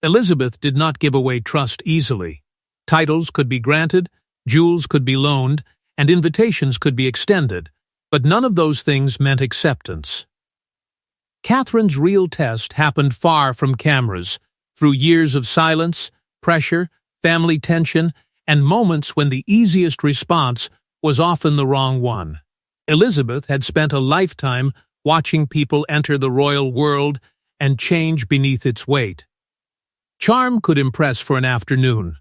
Elizabeth did not give away trust easily. Titles could be granted, jewels could be loaned, and invitations could be extended, but none of those things meant acceptance. Catherine's real test happened far from cameras, through years of silence, pressure, family tension, and moments when the easiest response was often the wrong one. Elizabeth had spent a lifetime watching people enter the royal world and change beneath its weight. Charm could impress for an afternoon.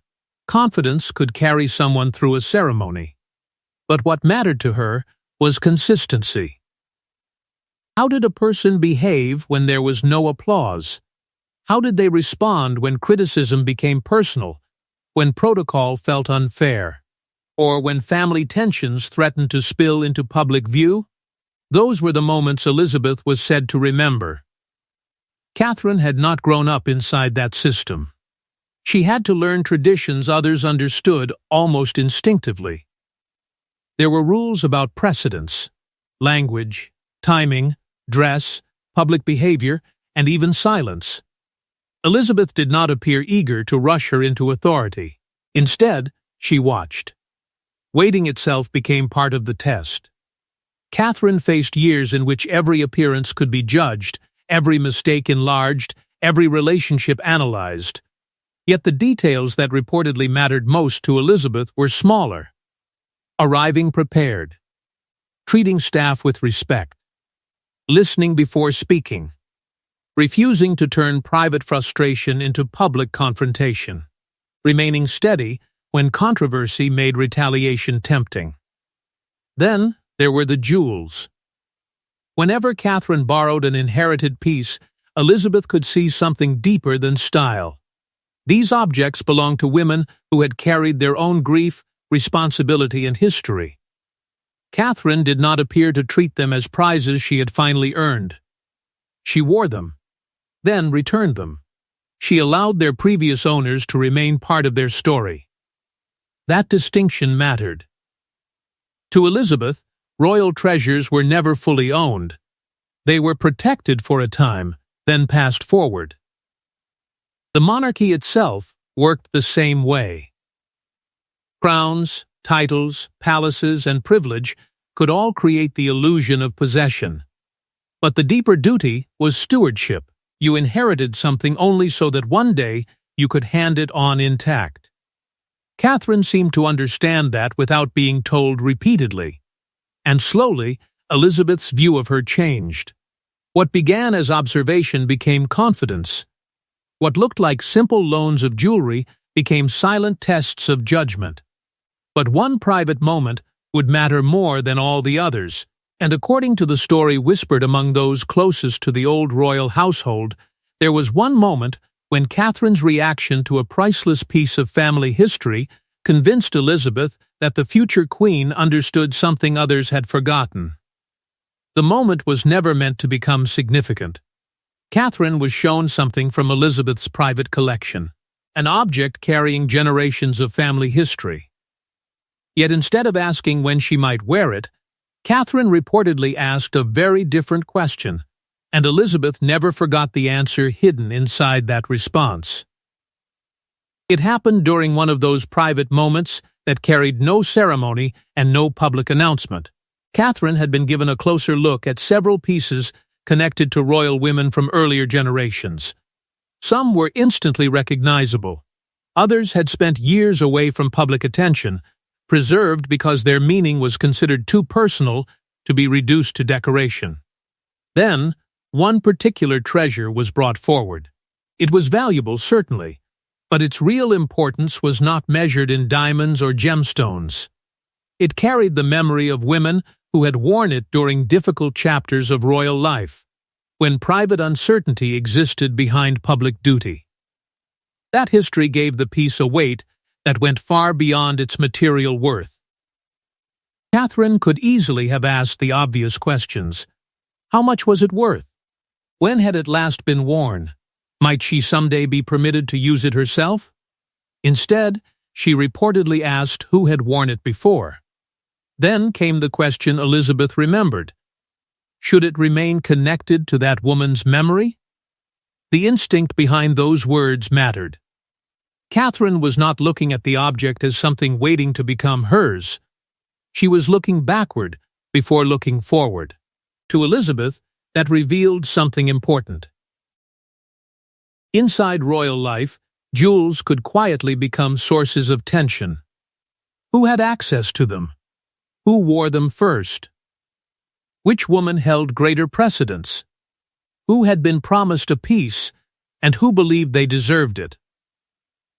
Confidence could carry someone through a ceremony. But what mattered to her was consistency. How did a person behave when there was no applause? How did they respond when criticism became personal, when protocol felt unfair, or when family tensions threatened to spill into public view? Those were the moments Elizabeth was said to remember. Catherine had not grown up inside that system. She had to learn traditions others understood almost instinctively. There were rules about precedence, language, timing, dress, public behavior, and even silence. Elizabeth did not appear eager to rush her into authority. Instead, she watched. Waiting itself became part of the test. Catherine faced years in which every appearance could be judged, every mistake enlarged, every relationship analyzed. Yet the details that reportedly mattered most to Elizabeth were smaller. Arriving prepared, treating staff with respect, listening before speaking, refusing to turn private frustration into public confrontation, remaining steady when controversy made retaliation tempting. Then there were the jewels. Whenever Catherine borrowed an inherited piece, Elizabeth could see something deeper than style. These objects belonged to women who had carried their own grief, responsibility, and history. Catherine did not appear to treat them as prizes she had finally earned. She wore them, then returned them. She allowed their previous owners to remain part of their story. That distinction mattered. To Elizabeth, royal treasures were never fully owned. They were protected for a time, then passed forward. The monarchy itself worked the same way. Crowns, titles, palaces, and privilege could all create the illusion of possession. But the deeper duty was stewardship. You inherited something only so that one day you could hand it on intact. Catherine seemed to understand that without being told repeatedly. And slowly, Elizabeth's view of her changed. What began as observation became confidence. What looked like simple loans of jewelry became silent tests of judgment. But one private moment would matter more than all the others, and according to the story whispered among those closest to the old royal household, there was one moment when Catherine's reaction to a priceless piece of family history convinced Elizabeth that the future queen understood something others had forgotten. The moment was never meant to become significant. Catherine was shown something from Elizabeth's private collection, an object carrying generations of family history. Yet instead of asking when she might wear it, Catherine reportedly asked a very different question, and Elizabeth never forgot the answer hidden inside that response. It happened during one of those private moments that carried no ceremony and no public announcement. Catherine had been given a closer look at several pieces connected to royal women from earlier generations. Some were instantly recognizable. Others had spent years away from public attention, preserved because their meaning was considered too personal to be reduced to decoration. Then, one particular treasure was brought forward. It was valuable, certainly, but its real importance was not measured in diamonds or gemstones. It carried the memory of women who had worn it during difficult chapters of royal life, when private uncertainty existed behind public duty. That history gave the piece a weight that went far beyond its material worth. Catherine could easily have asked the obvious questions. How much was it worth? When had it last been worn? Might she someday be permitted to use it herself? Instead, she reportedly asked who had worn it before. Then came the question Elizabeth remembered. Should it remain connected to that woman's memory? The instinct behind those words mattered. Catherine was not looking at the object as something waiting to become hers. She was looking backward before looking forward. To Elizabeth, that revealed something important. Inside royal life, jewels could quietly become sources of tension. Who had access to them? Who wore them first? Which woman held greater precedence? Who had been promised a peace, and who believed they deserved it?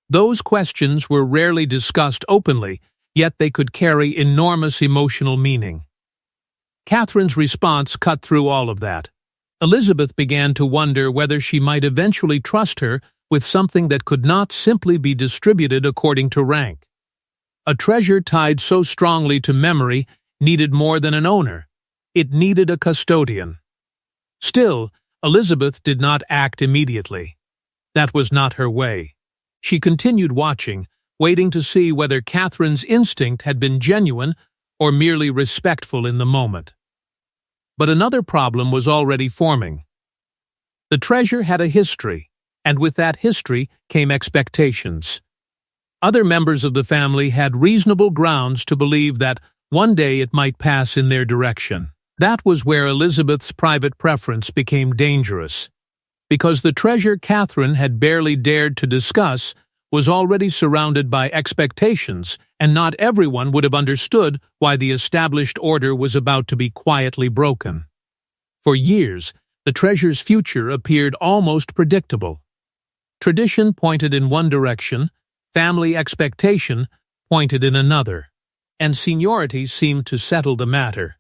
Those questions were rarely discussed openly, yet they could carry enormous emotional meaning. Catherine's response cut through all of that. Elizabeth began to wonder whether she might eventually trust her with something that could not simply be distributed according to rank. A treasure tied so strongly to memory needed more than an owner. It needed a custodian. Still, Elizabeth did not act immediately. That was not her way. She continued watching, waiting to see whether Catherine's instinct had been genuine or merely respectful in the moment. But another problem was already forming. The treasure had a history, and with that history came expectations. Other members of the family had reasonable grounds to believe that one day it might pass in their direction. That was where Elizabeth's private preference became dangerous, because the treasure Catherine had barely dared to discuss was already surrounded by expectations, and not everyone would have understood why the established order was about to be quietly broken. For years, the treasure's future appeared almost predictable. Tradition pointed in one direction, family expectation pointed in another, and seniority seemed to settle the matter.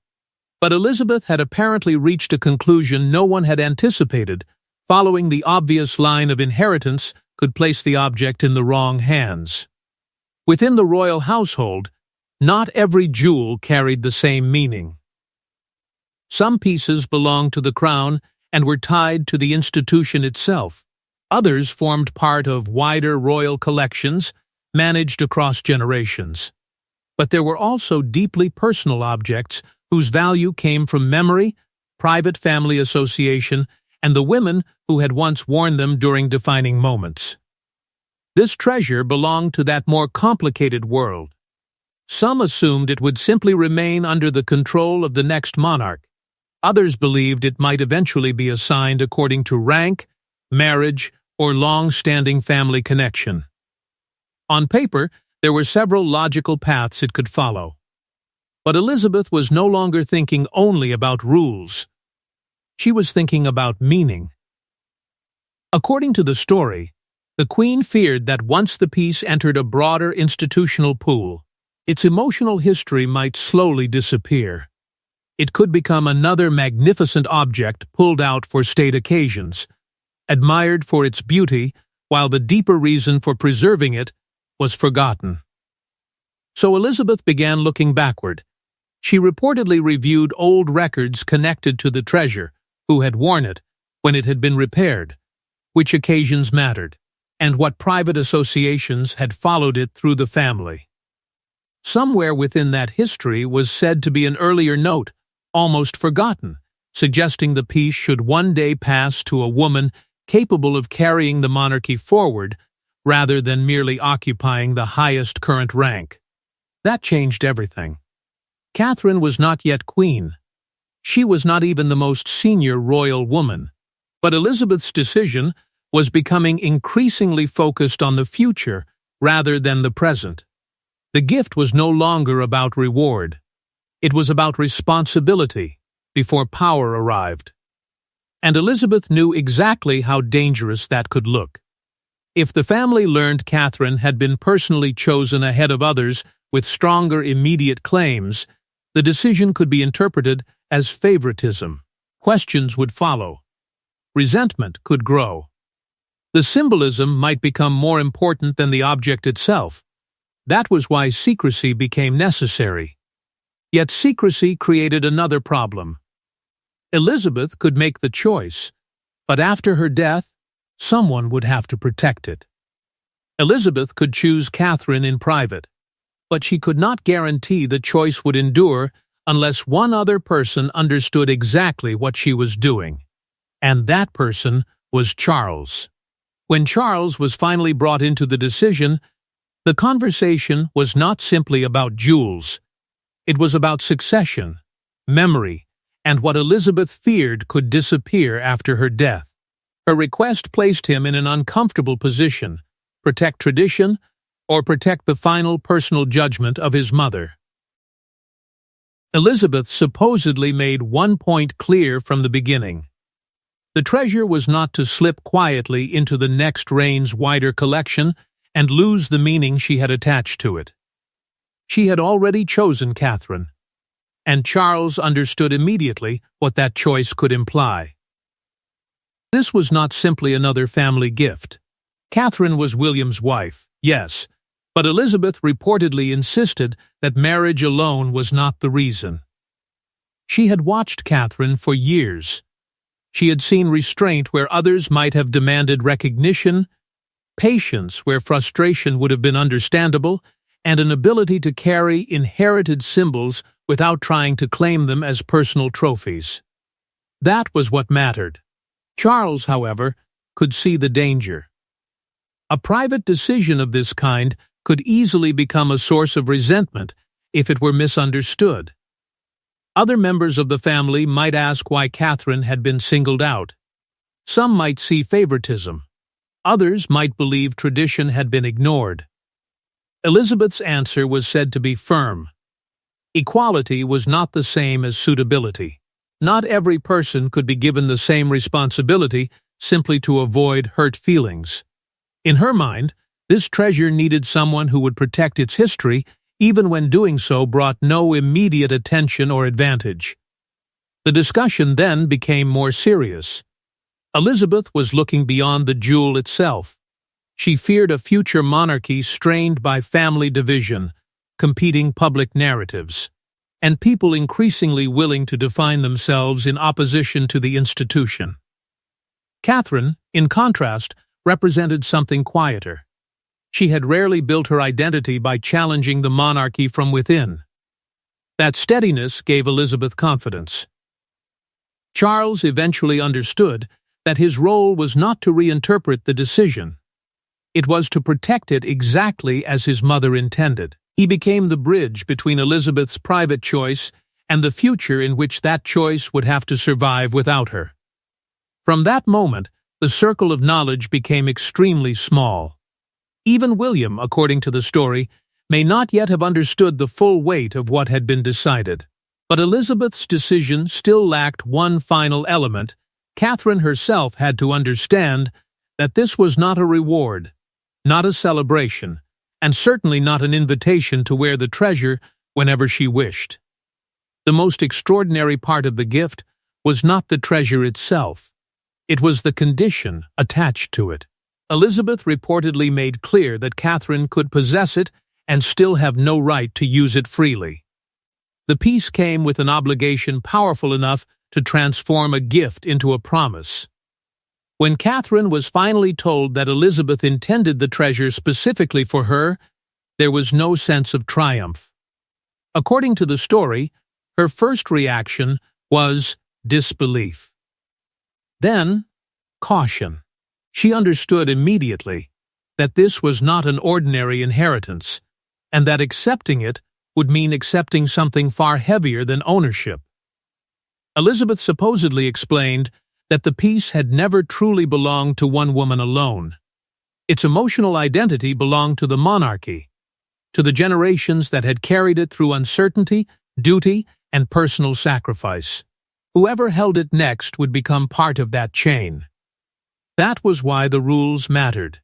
But Elizabeth had apparently reached a conclusion no one had anticipated. Following the obvious line of inheritance could place the object in the wrong hands. Within the royal household, not every jewel carried the same meaning. Some pieces belonged to the crown and were tied to the institution itself. Others formed part of wider royal collections managed across generations. But there were also deeply personal objects whose value came from memory, private family association, and the women who had once worn them during defining moments. This treasure belonged to that more complicated world. Some assumed it would simply remain under the control of the next monarch. Others believed it might eventually be assigned according to rank, marriage, or long-standing family connection. On paper, there were several logical paths it could follow. But Elizabeth was no longer thinking only about rules. She was thinking about meaning. According to the story, the Queen feared that once the piece entered a broader institutional pool, its emotional history might slowly disappear. It could become another magnificent object pulled out for state occasions, admired for its beauty, while the deeper reason for preserving it was forgotten. So Elizabeth began looking backward. She reportedly reviewed old records connected to the treasure, who had worn it, when it had been repaired, which occasions mattered, and what private associations had followed it through the family. Somewhere within that history was said to be an earlier note, almost forgotten, suggesting the piece should one day pass to a woman capable of carrying the monarchy forward rather than merely occupying the highest current rank. That changed everything. Catherine was not yet queen. She was not even the most senior royal woman. But Elizabeth's decision was becoming increasingly focused on the future rather than the present. The gift was no longer about reward. It was about responsibility before power arrived. And Elizabeth knew exactly how dangerous that could look. If the family learned Catherine had been personally chosen ahead of others with stronger immediate claims, the decision could be interpreted as favoritism. Questions would follow. Resentment could grow. The symbolism might become more important than the object itself. That was why secrecy became necessary. Yet secrecy created another problem. Elizabeth could make the choice, but after her death, someone would have to protect it. Elizabeth could choose Catherine in private, but she could not guarantee the choice would endure unless one other person understood exactly what she was doing, and that person was Charles. When Charles was finally brought into the decision, the conversation was not simply about jewels. It was about succession, memory, and what Elizabeth feared could disappear after her death. Her request placed him in an uncomfortable position: protect tradition or protect the final personal judgment of his mother. Elizabeth supposedly made one point clear from the beginning. The treasure was not to slip quietly into the next reign's wider collection and lose the meaning she had attached to it. She had already chosen Catherine, and Charles understood immediately what that choice could imply. This was not simply another family gift. Catherine was William's wife, yes, but Elizabeth reportedly insisted that marriage alone was not the reason. She had watched Catherine for years. She had seen restraint where others might have demanded recognition, patience where frustration would have been understandable, and an ability to carry inherited symbols without trying to claim them as personal trophies. That was what mattered. Charles, however, could see the danger. A private decision of this kind could easily become a source of resentment if it were misunderstood. Other members of the family might ask why Catherine had been singled out. Some might see favoritism. Others might believe tradition had been ignored. Elizabeth's answer was said to be firm. Equality was not the same as suitability. Not every person could be given the same responsibility simply to avoid hurt feelings. In her mind, this treasure needed someone who would protect its history even when doing so brought no immediate attention or advantage. The discussion then became more serious. Elizabeth was looking beyond the jewel itself. She feared a future monarchy strained by family division, competing public narratives, and people increasingly willing to define themselves in opposition to the institution. Catherine, in contrast, represented something quieter. She had rarely built her identity by challenging the monarchy from within. That steadiness gave Elizabeth confidence. Charles eventually understood that his role was not to reinterpret the decision. It was to protect it exactly as his mother intended. He became the bridge between Elizabeth's private choice and the future in which that choice would have to survive without her. From that moment, the circle of knowledge became extremely small. Even William, according to the story, may not yet have understood the full weight of what had been decided. But Elizabeth's decision still lacked one final element. Catherine herself had to understand that this was not a reward, not a celebration, and certainly not an invitation to wear the treasure whenever she wished. The most extraordinary part of the gift was not the treasure itself. It was the condition attached to it. Elizabeth reportedly made clear that Catherine could possess it and still have no right to use it freely. The piece came with an obligation powerful enough to transform a gift into a promise. When Catherine was finally told that Elizabeth intended the treasure specifically for her, there was no sense of triumph. According to the story, her first reaction was disbelief. Then, caution. She understood immediately that this was not an ordinary inheritance, and that accepting it would mean accepting something far heavier than ownership. Elizabeth supposedly explained that the piece had never truly belonged to one woman alone. Its emotional identity belonged to the monarchy, to the generations that had carried it through uncertainty, duty, and personal sacrifice. Whoever held it next would become part of that chain. That was why the rules mattered.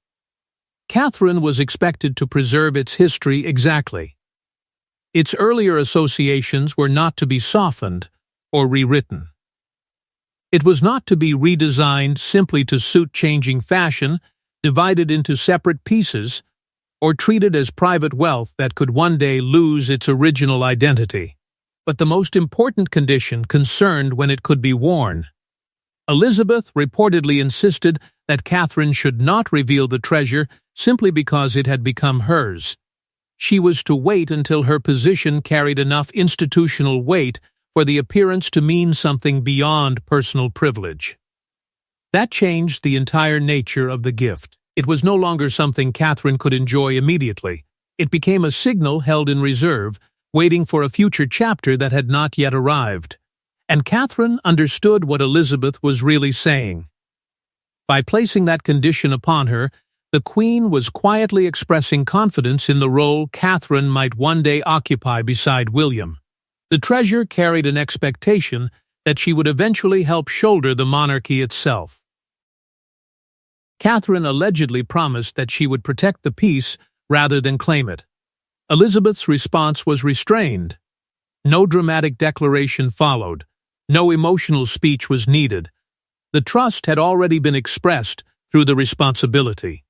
Catherine was expected to preserve its history exactly. Its earlier associations were not to be softened or rewritten. It was not to be redesigned simply to suit changing fashion, divided into separate pieces, or treated as private wealth that could one day lose its original identity. But the most important condition concerned when it could be worn. Elizabeth reportedly insisted that Catherine should not reveal the treasure simply because it had become hers. She was to wait until her position carried enough institutional weight for the appearance to mean something beyond personal privilege. That changed the entire nature of the gift. It was no longer something Catherine could enjoy immediately. It became a signal held in reserve, waiting for a future chapter that had not yet arrived. And Catherine understood what Elizabeth was really saying. By placing that condition upon her, the Queen was quietly expressing confidence in the role Catherine might one day occupy beside William. The treasure carried an expectation that she would eventually help shoulder the monarchy itself. Catherine allegedly promised that she would protect the peace rather than claim it. Elizabeth's response was restrained. No dramatic declaration followed. No emotional speech was needed. The trust had already been expressed through the responsibility.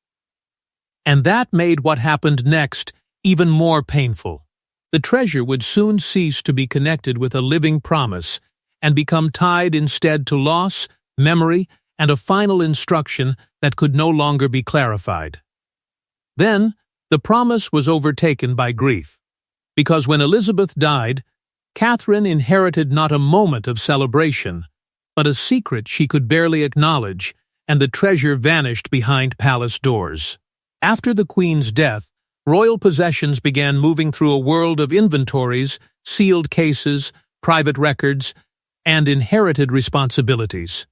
And that made what happened next even more painful. The treasure would soon cease to be connected with a living promise and become tied instead to loss, memory, and a final instruction that could no longer be clarified. Then, the promise was overtaken by grief, because when Elizabeth died, Catherine inherited not a moment of celebration, but a secret she could barely acknowledge, and the treasure vanished behind palace doors. After the Queen's death, royal possessions began moving through a world of inventories, sealed cases, private records, and inherited responsibilities.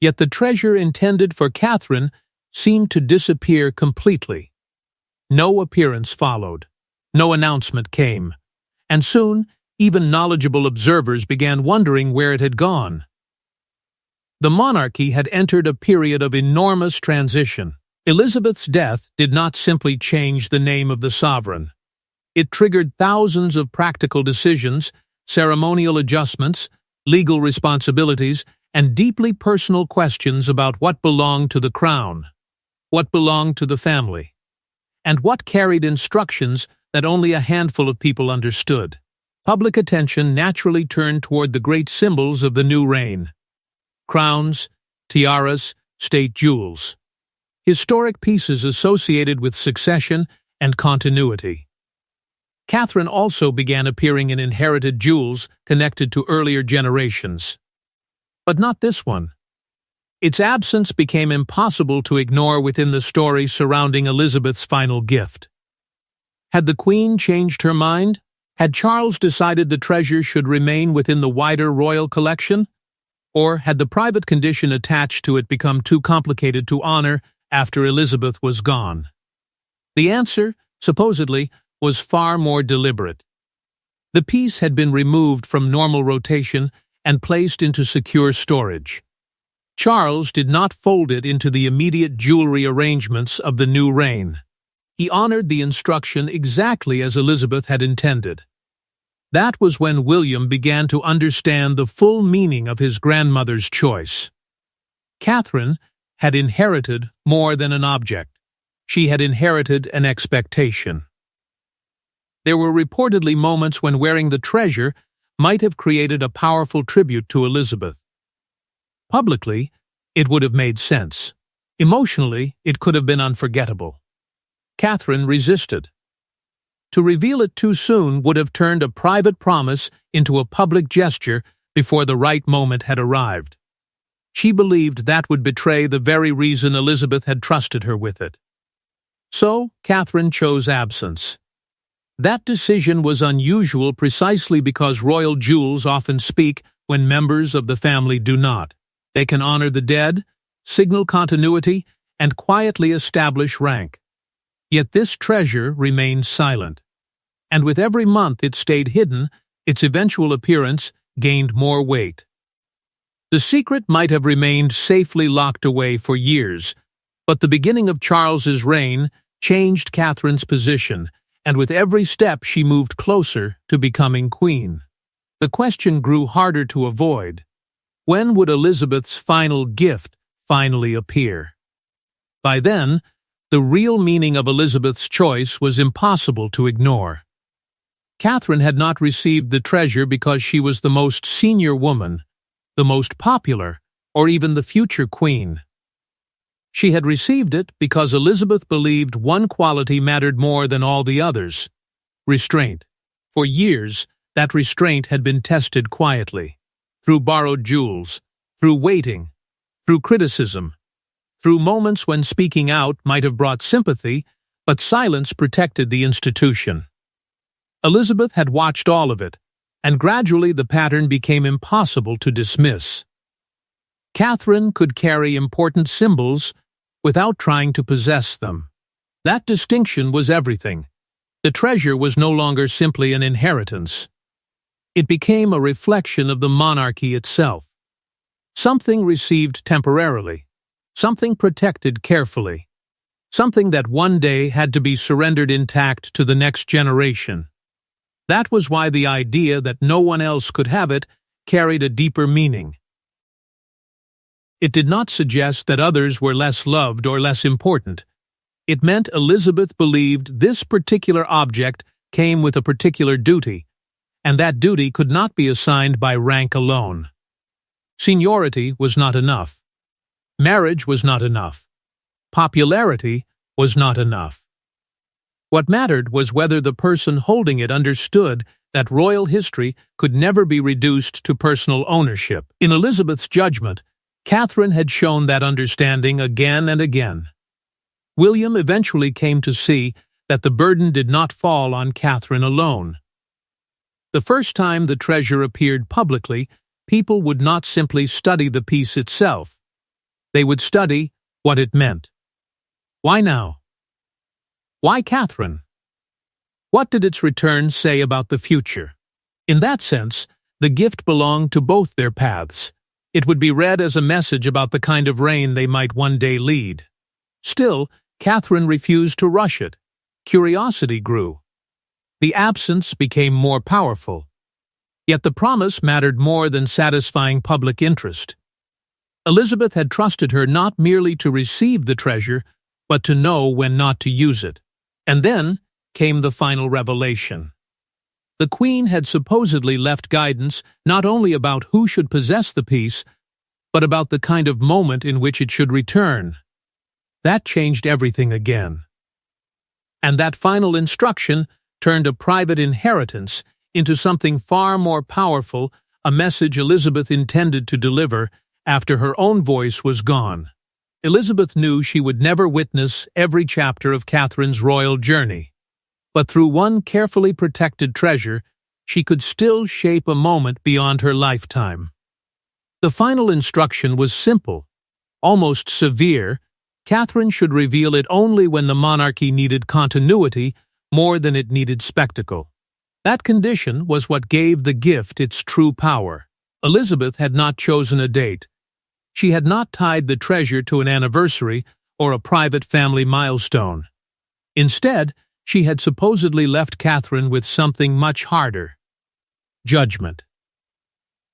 Yet the treasure intended for Catherine seemed to disappear completely. No appearance followed, no announcement came, and soon even knowledgeable observers began wondering where it had gone. The monarchy had entered a period of enormous transition. Elizabeth's death did not simply change the name of the sovereign. It triggered thousands of practical decisions, ceremonial adjustments, legal responsibilities, and deeply personal questions about what belonged to the crown, what belonged to the family, and what carried instructions that only a handful of people understood. Public attention naturally turned toward the great symbols of the new reign: crowns, tiaras, state jewels. Historic pieces associated with succession and continuity. Catherine also began appearing in inherited jewels connected to earlier generations. But not this one. Its absence became impossible to ignore within the story surrounding Elizabeth's final gift. Had the Queen changed her mind? Had Charles decided the treasure should remain within the wider royal collection? Or had the private condition attached to it become too complicated to honor after Elizabeth was gone? The answer, supposedly, was far more deliberate. The piece had been removed from normal rotation and placed into secure storage. Charles did not fold it into the immediate jewelry arrangements of the new reign. He honored the instruction exactly as Elizabeth had intended. That was when William began to understand the full meaning of his grandmother's choice. Catherine had inherited more than an object. She had inherited an expectation. There were reportedly moments when wearing the treasure might have created a powerful tribute to Elizabeth. Publicly, it would have made sense. Emotionally, it could have been unforgettable. Catherine resisted. To reveal it too soon would have turned a private promise into a public gesture before the right moment had arrived. She believed that would betray the very reason Elizabeth had trusted her with it. So, Catherine chose absence. That decision was unusual precisely because royal jewels often speak when members of the family do not. They can honor the dead, signal continuity, and quietly establish rank. Yet this treasure remained silent. And with every month it stayed hidden, its eventual appearance gained more weight. The secret might have remained safely locked away for years, but the beginning of Charles's reign changed Catherine's position, and with every step she moved closer to becoming queen. The question grew harder to avoid. When would Elizabeth's final gift finally appear? By then, the real meaning of Elizabeth's choice was impossible to ignore. Catherine had not received the treasure because she was the most senior woman, the most popular, or even the future queen. She had received it because Elizabeth believed one quality mattered more than all the others: restraint. For years, that restraint had been tested quietly, through borrowed jewels, through waiting, through criticism, through moments when speaking out might have brought sympathy, but silence protected the institution. Elizabeth had watched all of it, and gradually the pattern became impossible to dismiss. Catherine could carry important symbols without trying to possess them. That distinction was everything. The treasure was no longer simply an inheritance. It became a reflection of the monarchy itself. Something received temporarily, something protected carefully, something that one day had to be surrendered intact to the next generation. That was why the idea that no one else could have it carried a deeper meaning. It did not suggest that others were less loved or less important. It meant Elizabeth believed this particular object came with a particular duty, and that duty could not be assigned by rank alone. Seniority was not enough. Marriage was not enough. Popularity was not enough. What mattered was whether the person holding it understood that royal history could never be reduced to personal ownership. In Elizabeth's judgment, Catherine had shown that understanding again and again. William eventually came to see that the burden did not fall on Catherine alone. The first time the treasure appeared publicly, people would not simply study the piece itself. They would study what it meant. Why now? Why Catherine? What did its return say about the future? In that sense, the gift belonged to both their paths. It would be read as a message about the kind of reign they might one day lead. Still, Catherine refused to rush it. Curiosity grew. The absence became more powerful. Yet the promise mattered more than satisfying public interest. Elizabeth had trusted her not merely to receive the treasure, but to know when not to use it. And then came the final revelation. The Queen had supposedly left guidance not only about who should possess the piece, but about the kind of moment in which it should return. That changed everything again. And that final instruction turned a private inheritance into something far more powerful, a message Elizabeth intended to deliver after her own voice was gone. Elizabeth knew she would never witness every chapter of Catherine's royal journey, but through one carefully protected treasure, she could still shape a moment beyond her lifetime. The final instruction was simple, almost severe. Catherine should reveal it only when the monarchy needed continuity more than it needed spectacle. That condition was what gave the gift its true power. Elizabeth had not chosen a date. She had not tied the treasure to an anniversary or a private family milestone. Instead, she had supposedly left Catherine with something much harder: judgment.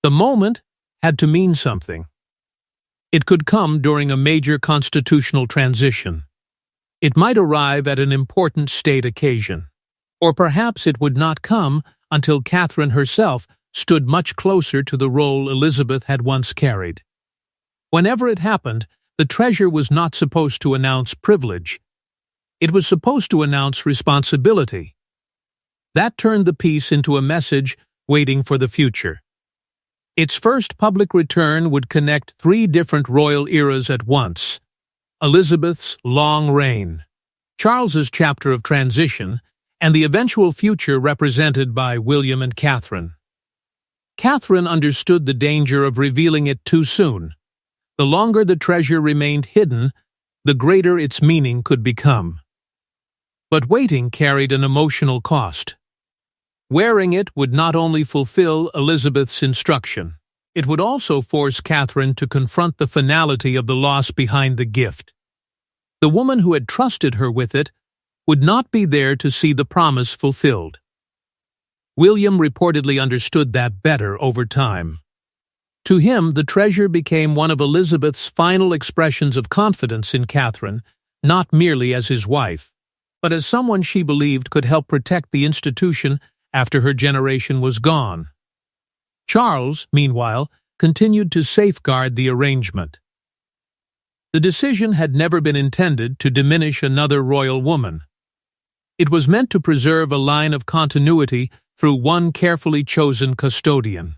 The moment had to mean something. It could come during a major constitutional transition. It might arrive at an important state occasion. Or perhaps it would not come until Catherine herself stood much closer to the role Elizabeth had once carried. Whenever it happened, the treasure was not supposed to announce privilege. It was supposed to announce responsibility. That turned the piece into a message waiting for the future. Its first public return would connect 3 different royal eras at once: Elizabeth's long reign, Charles's chapter of transition, and the eventual future represented by William and Catherine. Catherine understood the danger of revealing it too soon. The longer the treasure remained hidden, the greater its meaning could become. But waiting carried an emotional cost. Wearing it would not only fulfill Elizabeth's instruction, it would also force Catherine to confront the finality of the loss behind the gift. The woman who had trusted her with it would not be there to see the promise fulfilled. William reportedly understood that better over time. To him, the treasure became one of Elizabeth's final expressions of confidence in Catherine, not merely as his wife, but as someone she believed could help protect the institution after her generation was gone. Charles, meanwhile, continued to safeguard the arrangement. The decision had never been intended to diminish another royal woman. It was meant to preserve a line of continuity through one carefully chosen custodian.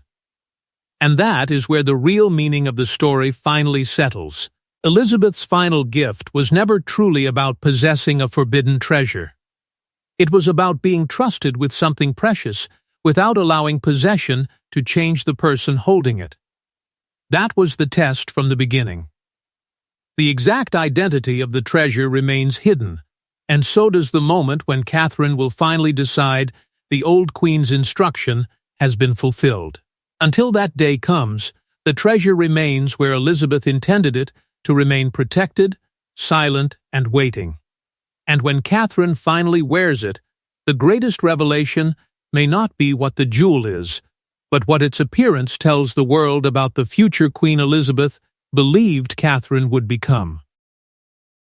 And that is where the real meaning of the story finally settles. Elizabeth's final gift was never truly about possessing a forbidden treasure. It was about being trusted with something precious without allowing possession to change the person holding it. That was the test from the beginning. The exact identity of the treasure remains hidden, and so does the moment when Catherine will finally decide the old queen's instruction has been fulfilled. Until that day comes, the treasure remains where Elizabeth intended it to remain protected, silent, and waiting. And when Catherine finally wears it, the greatest revelation may not be what the jewel is, but what its appearance tells the world about the future Queen Elizabeth believed Catherine would become.